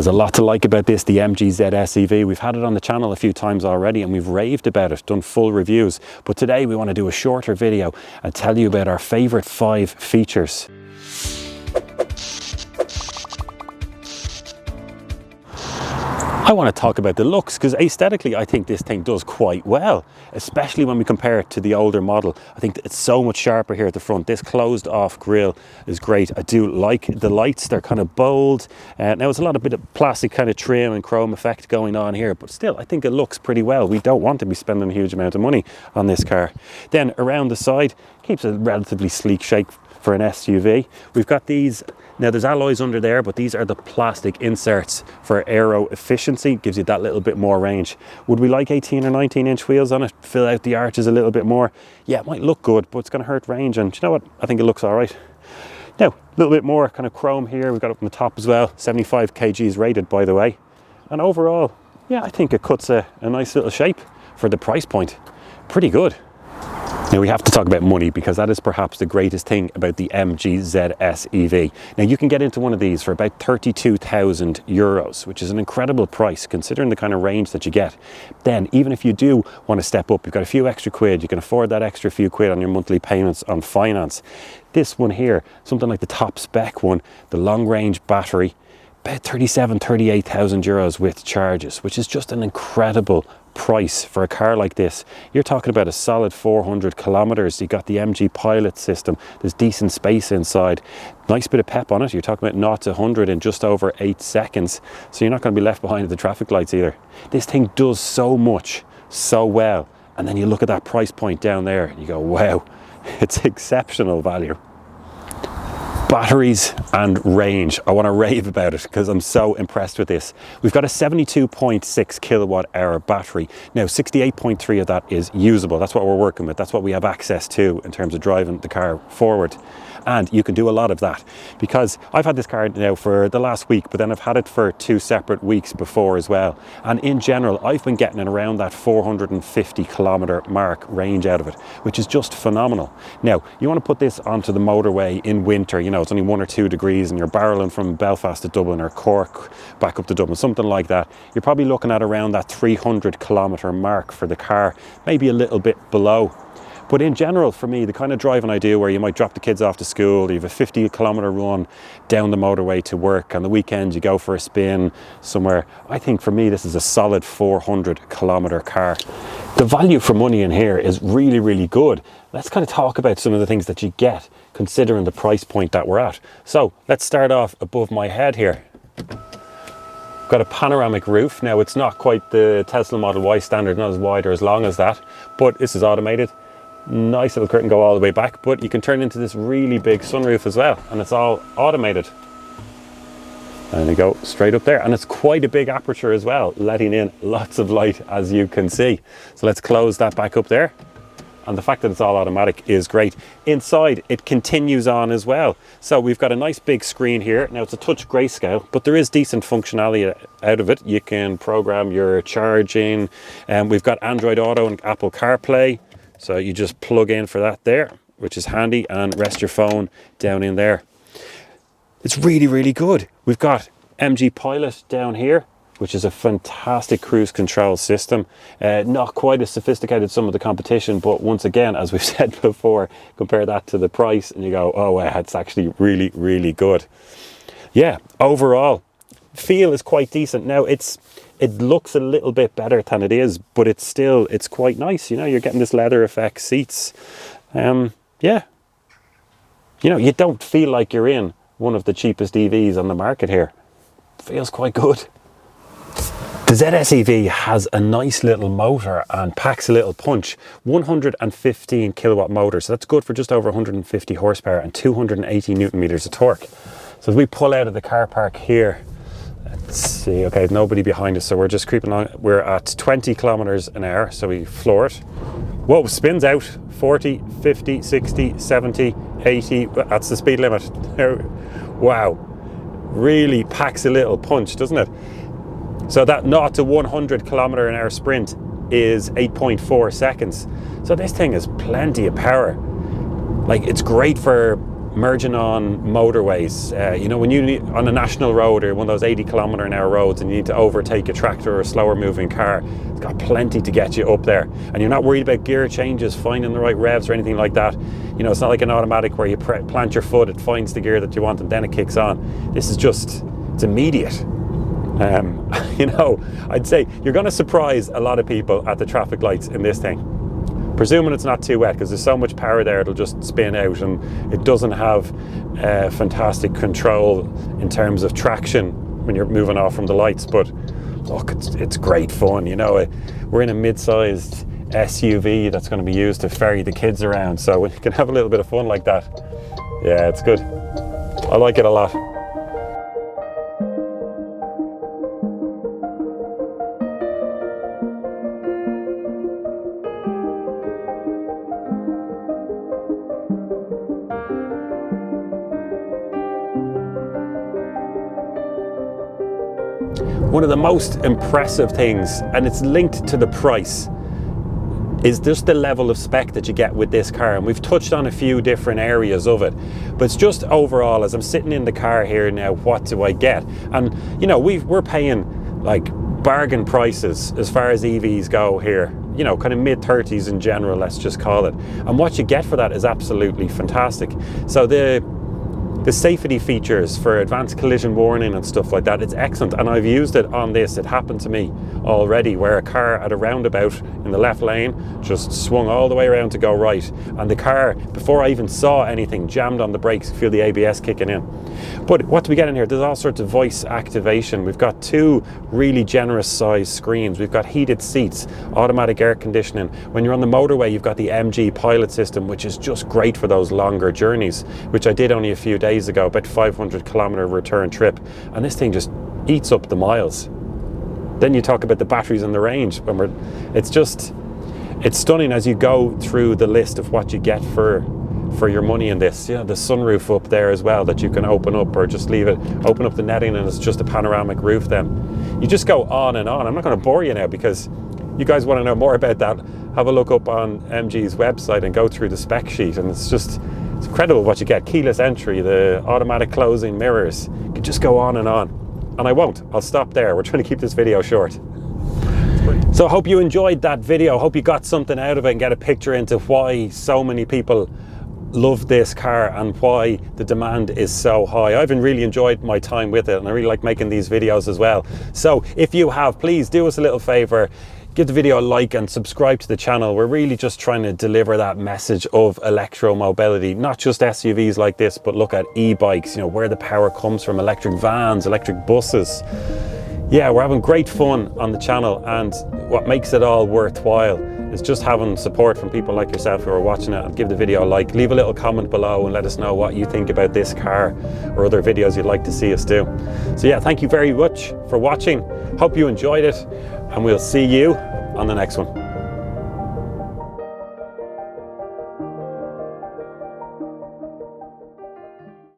There's a lot to like about this, the MG ZS EV. We've had it on the channel a few times already and we've raved about it, done full reviews. But today we want to do a shorter video and tell you about our favorite 5 features. I want to talk about the looks because aesthetically I think this thing does quite well, especially when we compare it to the older model. I think that it's so much sharper here at the front. This closed off grille is great. I do like the lights, they're kind of bold. Now there's a lot of bit of plastic kind of trim and chrome effect going on here, but still I think it looks pretty well. We don't want to be spending a huge amount of money on this car. Then around the side, keeps a relatively sleek shape for an SUV. We've got these, now there's alloys under there, but these are the plastic inserts for aero efficiency, gives you that little bit more range. Would we like 18 or 19 inch wheels on it, fill out the arches a little bit more? Yeah, it might look good, but it's going to hurt range, and you know what, I think it looks all right. Now, a little bit more kind of chrome here, we've got up on the top as well, 75 kgs rated by the way. And overall, yeah, I think it cuts a nice little shape for the price point. Pretty good. Now we have to talk about money because that is perhaps the greatest thing about the MG ZS EV. Now you can get into one of these for about 32,000 euros, which is an incredible price considering the kind of range that you get. Then even if you do want to step up, you've got a few extra quid, you can afford that extra few quid on your monthly payments on finance. This one here, something like the top spec one, the long range battery, about 38,000 euros with charges, which is just an incredible price for a car like this. You're talking about a solid 400 kilometers. You got the MG Pilot system, there's decent space inside, nice bit of pep on it. You're talking about 0 to 100 in just over 8 seconds, so you're not going to be left behind at the traffic lights either. This thing does so much so well, and then you look at that price point down there and you go, wow, it's exceptional value. Batteries and range, I want to rave about it because I'm so impressed with this. We've got a 72.6 kilowatt hour battery. Now 68.3 of that is usable. That's what we're working with. That's what we have access to in terms of driving the car forward. And you can do a lot of that because I've had this car now for the last week, but then I've had it for 2 separate weeks before as well. And in general, I've been getting it around that 450 kilometer mark range out of it, which is just phenomenal. Now, you want to put this onto the motorway in winter, you know, it's only 1 or 2 degrees and you're barreling from Belfast to Dublin or Cork back up to Dublin, something like that. You're probably looking at around that 300 kilometer mark for the car, maybe a little bit below. But in general, for me, the kind of driving I do where you might drop the kids off to school, you have a 50 kilometer run down the motorway to work, on the weekend you go for a spin somewhere, I think for me this is a solid 400 kilometer car. The value for money in here is really, really good. Let's kind of talk about some of the things that you get considering the price point that we're at. So let's start off above my head here. Got a panoramic roof. Now it's not quite the Tesla Model Y standard, not as wide or as long as that, but this is automated. Nice little curtain go all the way back, but you can turn into this really big sunroof as well, and it's all automated. And you go straight up there, and it's quite a big aperture as well, letting in lots of light as you can see. So let's close that back up there. And the fact that it's all automatic is great. Inside, it continues on as well. So we've got a nice big screen here. Now it's a touch grayscale, but there is decent functionality out of it. You can program your charging, and we've got Android Auto and Apple CarPlay. So you just plug in for that there, which is handy, and rest your phone down in there. It's really, really good. We've got MG Pilot down here, which is a fantastic cruise control system. Not quite as sophisticated as some of the competition, but once again, as we've said before, compare that to the price and you go, oh wow, it's actually really, really good. Yeah, overall, feel is quite decent. Now it looks a little bit better than it is, but it's quite nice. You know, you're getting this leather effect seats. Yeah, you know, you don't feel like you're in one of the cheapest EVs on the market here. Feels quite good. The ZS EV has a nice little motor and packs a little punch. 115 kilowatt motor, so that's good for just over 150 horsepower and 280 newton meters of torque. So as we pull out of the car park here, let's see, okay, nobody behind us, so we're just creeping along. We're at 20 kilometers an hour, so we floor it. Whoa, spins out, 40, 50, 60, 70, 80, that's the speed limit. Wow, really packs a little punch, doesn't it? So that 0 to 100 kilometer an hour sprint is 8.4 seconds. So this thing has plenty of power. Like, it's great for merging on motorways. You know, when you need, on a national road or one of those 80-kilometre-an-hour roads, and you need to overtake a tractor or a slower moving car, it's got plenty to get you up there. And you're not worried about gear changes, finding the right revs or anything like that. You know, it's not like an automatic where you plant your foot, it finds the gear that you want, and then it kicks on. This is just, it's immediate. You know, I'd say you're going to surprise a lot of people at the traffic lights in this thing. Presuming it's not too wet, because there's so much power there, it'll just spin out, and it doesn't have fantastic control in terms of traction when you're moving off from the lights. But look, it's great fun. You know, we're in a mid-sized SUV that's going to be used to ferry the kids around, so we can have a little bit of fun like that. Yeah, it's good. I like it a lot. One of the most impressive things, and it's linked to the price, is just the level of spec that you get with this car. And we've touched on a few different areas of it, but it's just overall, as I'm sitting in the car here now, what do I get? And you know, we're paying like bargain prices as far as EVs go here, you know, kind of mid-30s in general, let's just call it. And what you get for that is absolutely fantastic. So the safety features for advanced collision warning and stuff like that, it's excellent, and I've used it on this. It happened to me already where a car at a roundabout in the left lane just swung all the way around to go right, and the car, before I even saw anything, jammed on the brakes. Feel the ABS kicking in. But what do we get in here? There's all sorts of voice activation. We've got two really generous sized screens. We've got heated seats, automatic air conditioning. When you're on the motorway, you've got the MG Pilot system, which is just great for those longer journeys, which I did only a few days ago, about 500-kilometre return trip, and this thing just eats up the miles. Then you talk about the batteries and the range. It's stunning as you go through the list of what you get for your money in this. You know, the sunroof up there as well that you can open up, or just leave it, open up the netting, and it's just a panoramic roof. Then you just go on and on. I'm not going to bore you now, because you guys want to know more about that, have a look up on MG's website and go through the spec sheet, and it's incredible what you get. Keyless entry, the automatic closing mirrors. You can just go on, and I won't. I'll stop there. We're trying to keep this video short. So I hope you enjoyed that video. I hope you got something out of it and get a picture into why so many people love this car and why the demand is so high. I've really enjoyed my time with it, and I really like making these videos as well. So if you have, please do us a little favor. Give the video a like and subscribe to the channel. We're really just trying to deliver that message of electromobility, not just SUVs like this, but look at e-bikes, you know, where the power comes from, electric vans, electric buses. Yeah, we're having great fun on the channel, and what makes it all worthwhile is just having support from people like yourself who are watching it. And give the video a like, leave a little comment below and let us know what you think about this car or other videos you'd like to see us do. So yeah, thank you very much for watching. Hope you enjoyed it, and we'll see you on the next one.